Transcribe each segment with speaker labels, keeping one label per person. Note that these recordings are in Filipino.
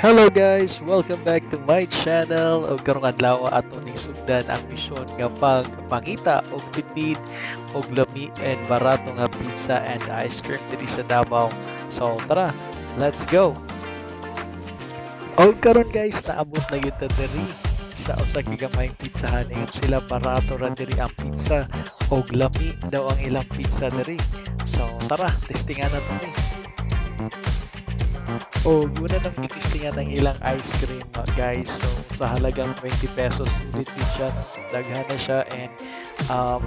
Speaker 1: Hello guys! Welcome back to my channel. O karong adlaw ato ning sugdan ang misyon nga pangita og tipid og lami and barato nga pizza and ice cream diri sa Davao. So tara, let's go. O karon guys, naabot na gyud ta diri sa usa ka gamayng pizzahan ingon sila barato ra diri ang pizza og lami daw ang ilang pizza diri. So tara, testingan nato ni. O una nang titistingan ng ilang ice cream guys. So sa halagang 20 pesos sulit din siya. Daghan na siya and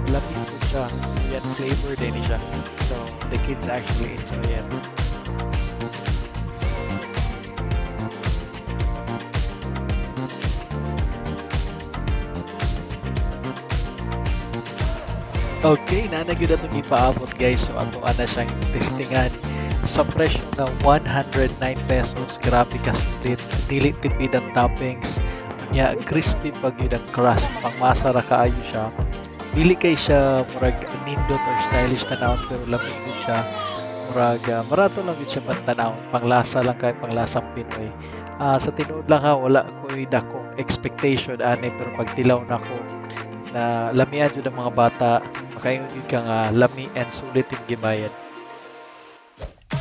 Speaker 1: lamig po siya. Yan flavor din siya. So the kids actually enjoy it. Okay, nanagod atong ipaabot guys. So ato ana siyang testingan sa presyo ng 109 pesos. Grabe ka sulit. Dili tipid ang toppings. Nya crispy pag yun ang crust. Pangmasa ra kaayo siya. Dili kay siya murag nindot or stylish tanawon pero lamig gud siya. Murag marato lang gud siya pantanawon. Panglasa lang kay panglasang Pinoy. Sa tinuod lang ha, wala ko'y dakong expectation ani pero pag tilaw na ko na lamian jud ang mga bata, makaingon yun ka nga lami and sulit yung gibayad.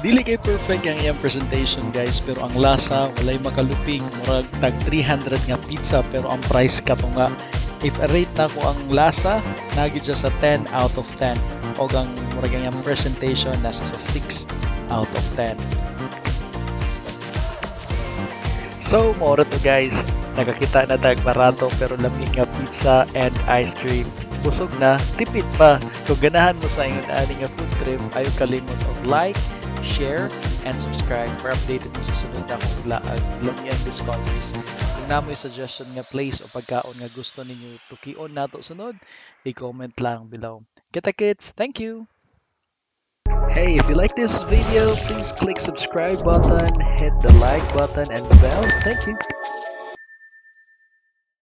Speaker 1: Dili kay perfect ang iyang presentation guys, pero ang lasa walay makaluping. Murag tag 300 nga pizza pero ang price kato nga. If rate na ko ang lasa, nagid siya sa 10 out of 10. O ang murag ang iyang presentation nasa sa 6 out of 10. So, moro to guys. Nakakita na tag barato pero lamig nga pizza and ice cream. Busog na, tipid pa. Kung ganahan mo sa ingon ani nga food trip, ayaw kalimot og like, share, and subscribe para updated mo sa sunod na akong laag lamian discoveries. Kung namoy suggestion nga place o pagkaon nga gusto ninyo tukion nato sunod, i-comment lang below. Kita kids, thank you! Hey, if you like this video, please click subscribe button, hit the like button and the bell. Thank you!